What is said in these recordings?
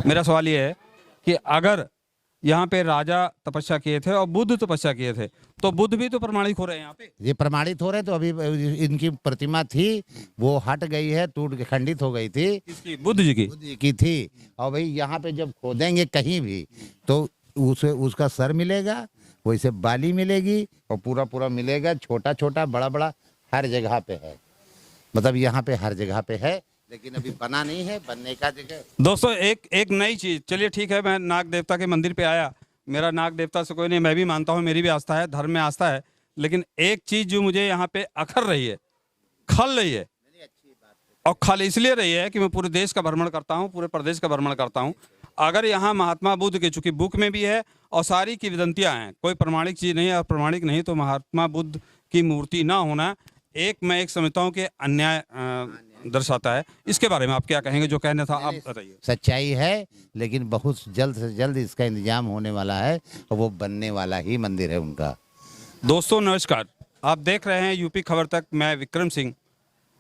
मेरा सवाल ये है कि अगर यहाँ पे राजा तपस्या किए थे और बुद्ध तपस्या किए थे, तो बुद्ध भी तो प्रमाणिक हो रहे हैं यहाँ पे। ये प्रमाणित हो रहे, तो अभी इनकी प्रतिमा थी वो हट गई है, टूट के खंडित हो गई थी। इसकी बुद्ध जी की? बुद्ध जी की थी। और भाई यहाँ पे जब खोदेंगे कहीं भी तो उसका सर मिलेगा, वैसे बाली मिलेगी और पूरा पूरा मिलेगा, छोटा छोटा बड़ा बड़ा हर जगह पे है। मतलब यहाँ पे हर जगह पे है, लेकिन अभी बना नहीं है, बनने का जगह। दोस्तों एक नई चीज, चलिए ठीक है, मैं नाग देवता के मंदिर पे आया, मेरा नाग देवता से कोई नहीं, मैं भी मानता हूँ, मेरी भी आस्था है, धर्म में आस्था है, लेकिन एक चीज जो मुझे यहाँ पे अखर रही है, खल रही है, और खल इसलिए रही है कि मैं पूरे देश का भ्रमण करता हूँ, पूरे प्रदेश का भ्रमण करता हूँ। अगर यहाँ महात्मा बुद्ध की, चूंकि बुक में भी है और सारी किंवदंतियाँ हैं, कोई प्रमाणिक चीज नहीं है, और प्रमाणिक नहीं तो महात्मा बुद्ध की मूर्ति ना होना मैं एक समझता हूँ कि अन्याय दर्शाता है। इसके बारे में आप क्या कहेंगे? जो कहना था आप बताइए। सच्चाई है, लेकिन बहुत जल्द से जल्द इसका इंतजाम होने वाला है और वो बनने वाला ही मंदिर है उनका। दोस्तों नमस्कार, आप देख रहे हैं यूपी खबर तक, मैं विक्रम सिंह।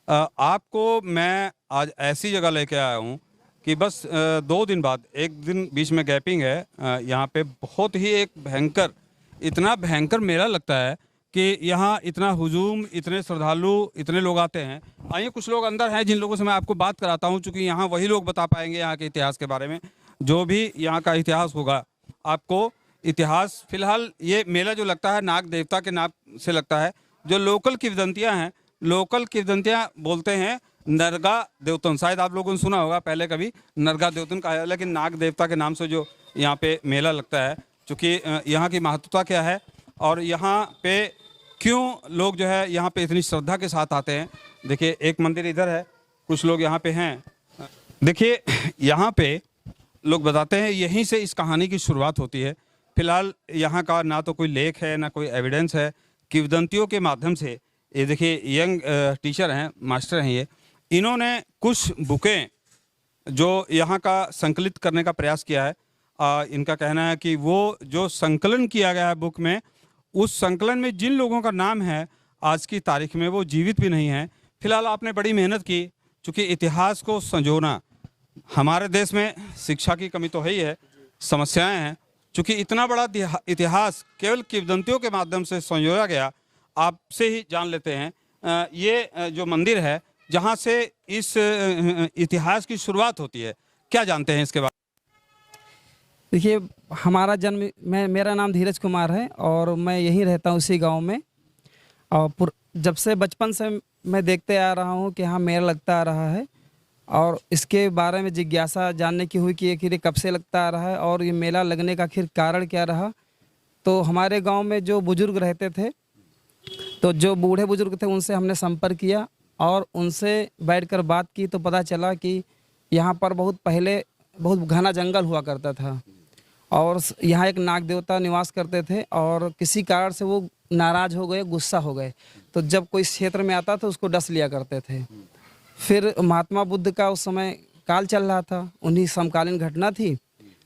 आपको मैं आज ऐसी जगह लेके आया हूँ कि बस 2 दिन बाद, एक दिन बीच में गैपिंग है, यहाँ पे बहुत ही एक भयंकर, इतना भयंकर मेला लगता है कि यहाँ इतना हुजूम, इतने श्रद्धालु, इतने लोग आते हैं। आइए, कुछ लोग अंदर हैं जिन लोगों से मैं आपको बात कराता हूँ, क्योंकि यहाँ वही लोग बता पाएंगे यहाँ के इतिहास के बारे में, जो भी यहाँ का इतिहास होगा आपको। इतिहास फिलहाल ये मेला जो लगता है नाग देवता के नाम से लगता है। जो लोकल किंवदंतियाँ हैं, लोकल किंवदंतियाँ बोलते हैं नरगा देवतन, शायद आप लोगों ने सुना होगा पहले कभी, नरगा देवतन कहा है, लेकिन नाग देवता के नाम से जो यहाँ पे मेला लगता है, चूँकि यहाँ की महत्वता क्या है और यहाँ पे क्यों लोग जो है यहाँ पे इतनी श्रद्धा के साथ आते हैं। देखिए, एक मंदिर इधर है, कुछ लोग यहाँ पे हैं। देखिए, यहाँ पे लोग बताते हैं यहीं से इस कहानी की शुरुआत होती है। फिलहाल यहाँ का ना तो कोई लेख है, ना कोई एविडेंस है। किंवदंतियों के माध्यम से, ये देखिए यंग टीचर हैं, मास्टर हैं, ये इन्होंने कुछ बुकें जो यहाँ का संकलित करने का प्रयास किया है। इनका कहना है कि वो जो संकलन किया गया है बुक में, उस संकलन में जिन लोगों का नाम है आज की तारीख में वो जीवित भी नहीं है। फिलहाल आपने बड़ी मेहनत की, चूँकि इतिहास को संजोना, हमारे देश में शिक्षा की कमी तो है ही है, समस्याएं हैं, चूँकि इतना बड़ा इतिहास केवल किंवदंतियों के माध्यम से संजोया गया। आपसे ही जान लेते हैं, ये जो मंदिर है जहाँ से इस इतिहास की शुरुआत होती है, क्या जानते हैं इसके बारे में? देखिए, हमारा जन्म, मेरा नाम धीरज कुमार है और मैं यहीं रहता हूँ, उसी गांव में। और जब से बचपन से मैं देखते आ रहा हूँ कि हाँ मेला लगता आ रहा है, और इसके बारे में जिज्ञासा जानने की हुई कि आखिर कब से लगता आ रहा है और ये मेला लगने का आखिर कारण क्या रहा। तो हमारे गांव में जो बुजुर्ग रहते थे, तो जो बूढ़े बुजुर्ग थे, उनसे हमने संपर्क किया और उनसे बैठकर बात की, तो पता चला कि यहाँ पर बहुत पहले बहुत घना जंगल हुआ करता था और यहाँ एक नाग देवता निवास करते थे, और किसी कारण से वो नाराज हो गए, गुस्सा हो गए, तो जब कोई क्षेत्र में आता था उसको डस लिया करते थे। फिर महात्मा बुद्ध का उस समय काल चल रहा था, उन्हीं समकालीन घटना थी।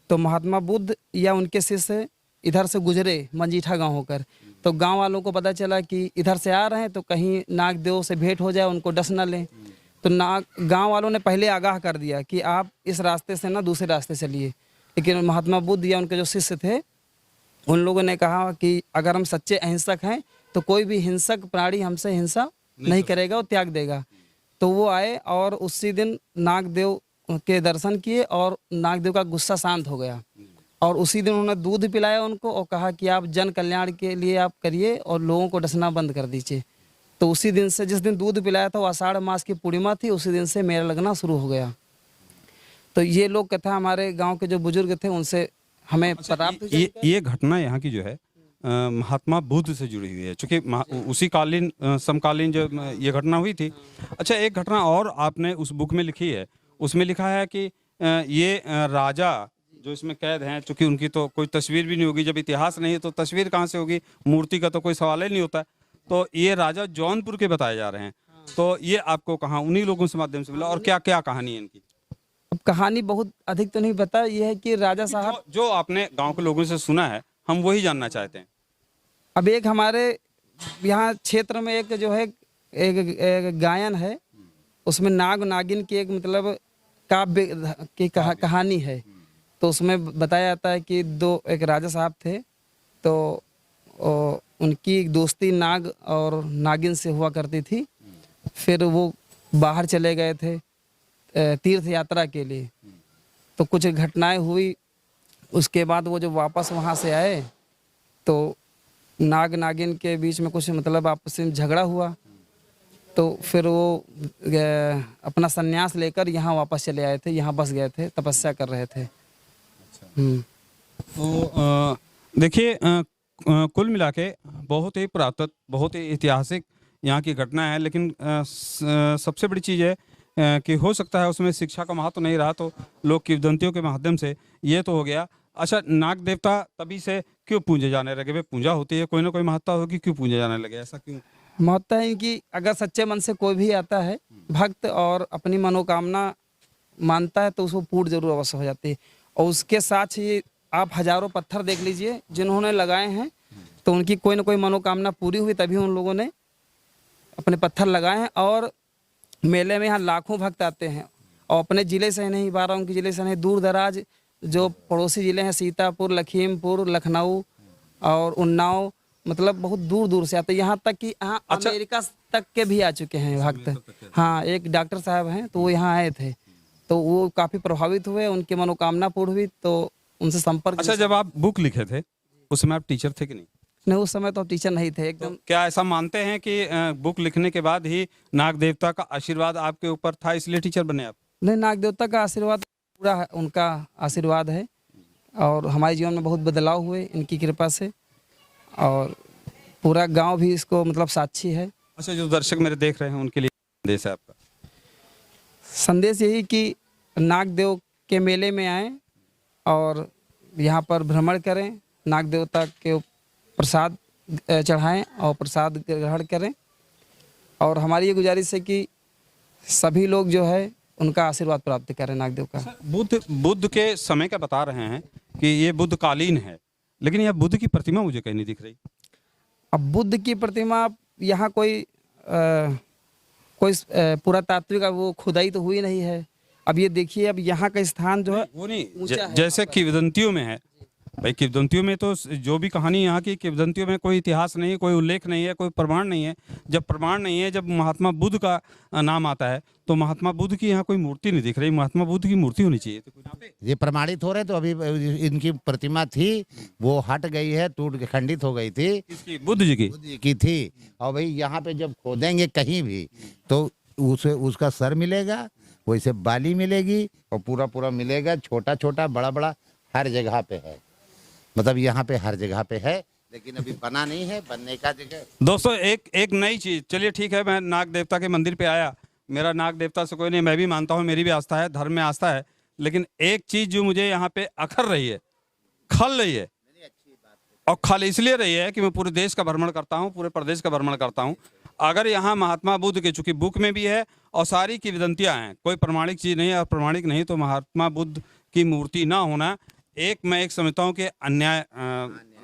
तो महात्मा बुद्ध या उनके शिष्य इधर से गुजरे मंजीठा गांव होकर, तो गांव वालों को पता चला कि इधर से आ रहे हैं तो कहीं नाग देव से भेंट हो जाए, उनको डस न लें। तो गांव वालों ने पहले आगाह कर दिया कि आप इस रास्ते से ना दूसरे रास्ते चलिए। लेकिन महात्मा बुद्ध या उनके जो शिष्य थे, उन लोगों ने कहा कि अगर हम सच्चे अहिंसक हैं तो कोई भी हिंसक प्राणी हमसे हिंसा नहीं करेगा, वो त्याग देगा। तो वो आए और उसी दिन नागदेव के दर्शन किए और नागदेव का गुस्सा शांत हो गया, और उसी दिन उन्होंने दूध पिलाया उनको और कहा कि आप जन कल्याण के लिए आप करिए और लोगों को डसना बंद कर दीजिए। तो उसी दिन से, जिस दिन दूध पिलाया था वो आषाढ़ मास की पूर्णिमा थी, उसी दिन से मेला लगना शुरू हो गया। तो ये लोग कथा हमारे गांव के जो बुजुर्ग थे उनसे हमें प्राप्त। ये घटना यहाँ की जो है महात्मा बुद्ध से जुड़ी हुई है, चूँकि उसी कालीन समकालीन जो ये घटना हुई थी। अच्छा, एक घटना और आपने उस बुक में लिखी है, उसमें लिखा है कि ये राजा जो इसमें कैद हैं, चूँकि उनकी तो कोई तस्वीर भी नहीं होगी, जब इतिहास नहीं है तो तस्वीर कहाँ से होगी, मूर्ति का तो कोई सवाल ही नहीं होता। तो ये राजा जौनपुर के बताए जा रहे हैं, तो ये आपको कहाँ उन्हीं लोगों से माध्यम से मिला, और क्या क्या कहानी है इनकी? अब कहानी बहुत अधिक तो नहीं पता, ये है कि राजा साहब जो आपने गांव के लोगों से सुना है, हम वही जानना चाहते हैं। अब एक हमारे यहाँ क्षेत्र में एक जो है एक गायन है, उसमें नाग नागिन की एक मतलब काव्य की कहानी है। तो उसमें बताया जाता है कि एक राजा साहब थे, तो उनकी एक दोस्ती नाग और नागिन से हुआ करती थी। फिर वो बाहर चले गए थे तीर्थ यात्रा के लिए, तो कुछ घटनाएं हुई। उसके बाद वो जब वापस वहाँ से आए तो नाग नागिन के बीच में कुछ मतलब आपस में झगड़ा हुआ, तो फिर वो अपना संन्यास लेकर यहाँ वापस चले आए थे, यहाँ बस गए थे, तपस्या कर रहे थे। तो देखिए कुल मिला के बहुत ही पुरातन, बहुत ही ऐतिहासिक यहाँ की घटना है, लेकिन सबसे बड़ी चीज़ है कि हो सकता है उसमें शिक्षा का महत्व नहीं रहा, तो लोग किंवदंतियों के माध्यम से ये तो हो गया। अच्छा, नाग देवता तभी से क्यों पूजे जाने लगे? भाई पूजा होती है, कोई ना कोई महत्ता होगी, क्यों पूजे जाने लगे, ऐसा क्यों? महत्ता है कि अगर सच्चे मन से कोई भी आता है भक्त और अपनी मनोकामना मानता है तो उसको पूर्ण जरूर अवश्य हो जाती है। और उसके साथ ही आप हजारों पत्थर देख लीजिए जिन्होंने लगाए हैं, तो उनकी कोई ना कोई मनोकामना पूरी हुई, तभी उन लोगों ने अपने पत्थर लगाए हैं। और मेले में यहाँ लाखों भक्त आते हैं, और अपने ज़िले से नहीं, 12 उनके ज़िले से नहीं, दूर दराज जो पड़ोसी ज़िले हैं, सीतापुर, लखीमपुर, लखनऊ और उन्नाव, मतलब बहुत दूर दूर से आते हैं। यहाँ तक कि यहाँ अमेरिका तक के भी आ चुके हैं भक्त। हाँ, एक डॉक्टर साहब हैं, तो वो यहाँ आए थे, तो वो काफ़ी प्रभावित हुए, उनकी मनोकामना पूर्ण हुई, तो उनसे संपर्क। अच्छा, जब आप बुक लिखे थे उस समय आप टीचर थे कि नहीं? नहीं, उस समय तो टीचर नहीं थे एकदम। तो क्या ऐसा मानते हैं कि बुक लिखने के बाद ही नाग देवता का आशीर्वाद आपके ऊपर था, इसलिए टीचर बने आप? नहीं, नाग देवता का आशीर्वाद पूरा है, उनका आशीर्वाद है, और हमारे जीवन में बहुत बदलाव हुए इनकी कृपा से, और पूरा गांव भी इसको मतलब साक्षी है। अच्छा, जो दर्शक मेरे देख रहे हैं उनके लिए संदेश है आपका? संदेश यही कि नाग देव के मेले में आएं और यहाँ पर भ्रमण करें, नाग देवता के प्रसाद चढ़ाएं और प्रसाद ग्रहण करें। और हमारी ये गुजारिश है कि सभी लोग जो है उनका आशीर्वाद प्राप्त करें नाग देव का। बुद्ध के समय का बता रहे हैं कि ये बुद्ध कालीन है, लेकिन यह बुद्ध की प्रतिमा मुझे कहीं नहीं दिख रही। अब बुद्ध की प्रतिमा यहाँ कोई पुरातात्विक वो खुदाई तो हुई नहीं है। अब ये देखिए, अब यहाँ का स्थान जो है वो नहीं, जैसे किंवदंतियों में है भाई, किंवदंतियों में तो जो भी कहानी यहाँ की, किंवदंतियों में कोई इतिहास नहीं है, कोई उल्लेख नहीं है, कोई प्रमाण नहीं है। जब प्रमाण नहीं है, जब महात्मा बुद्ध का नाम आता है, तो महात्मा बुद्ध की यहाँ कोई मूर्ति नहीं दिख रही। महात्मा बुद्ध की मूर्ति होनी चाहिए। तो यहाँ पे ये प्रमाणित हो रहे, तो अभी इनकी प्रतिमा थी, वो हट गई है, टूट के खंडित हो गई थी। इसकी बुद्ध जी की? बुद्ध जी की थी। और भाई यहाँ पे जब खोदेंगे कहीं भी, तो उसका सर मिलेगा, वैसे बाली मिलेगी, और पूरा पूरा मिलेगा, छोटा छोटा बड़ा बड़ा हर जगह पे है। मतलब यहाँ पे हर जगह पे है, लेकिन अभी बना नहीं है, बनने का जगह। दोस्तों, एक नई चीज, चलिए ठीक है, मैं नाग देवता के मंदिर पे आया, मेरा नाग देवता से कोई नहीं, मैं भी मानता हूँ, मेरी भी आस्था है, धर्म में आस्था है, लेकिन एक चीज जो मुझे यहाँ पे अखर रही है, खल रही है, और खल इसलिए रही है कि मैं पूरे देश का भ्रमण करता हूँ, पूरे प्रदेश का भ्रमण करता हूँ। अगर यहाँ महात्मा बुद्ध के, चूंकि बुक में भी है और सारी किंवदंतियाँ हैं, कोई प्रमाणिक चीज नहीं है, अप्रमाणिक नहीं, तो महात्मा बुद्ध की मूर्ति ना होना मैं एक समझता हूँ कि अन्याय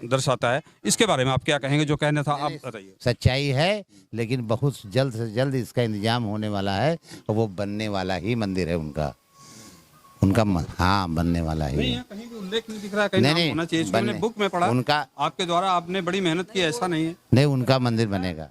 दर्शाता है। इसके बारे में आप क्या कहेंगे? जो कहना था आप बताइए। सच्चाई है, लेकिन बहुत जल्द से जल्द इसका इंतजाम होने वाला है, और वो बनने वाला ही मंदिर है उनका। हाँ, बनने वाला ही नहीं, है। कहीं भी उल्लेख नहीं दिख रहा है, कहीं नाम होना चाहिए। मैंने बुक में पढ़ा, उनका आपके द्वारा आपने बड़ी मेहनत की, ऐसा नहीं है। नहीं, उनका मंदिर बनेगा।